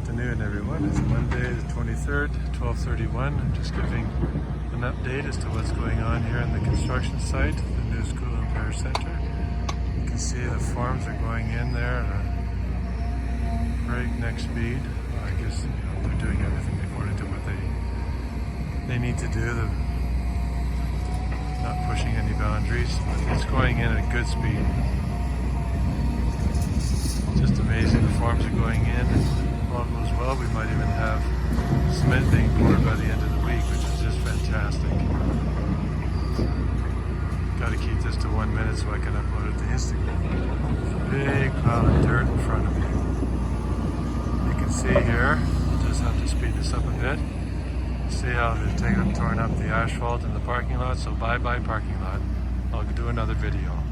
afternoon, everyone. It's Monday the 23rd, 12:31. I'm just giving an update as to what's going on here in the construction site, the new School and Parish Centre. You can see the forms are going in there at a breakneck speed. I guess they're doing everything according to what they need to do. They're not pushing any boundaries, but it's going in at a good speed. Just amazing. The forms are going in. If all goes well, we might even have cement being poured by the end of the week, which is just fantastic. Got to keep this to 1 minute so I can upload it to Instagram. Big pile of dirt in front of me. You can see here, I'll just have to speed this up a bit. See how they've torn up the asphalt in the parking lot, so bye-bye parking lot. I'll do another video.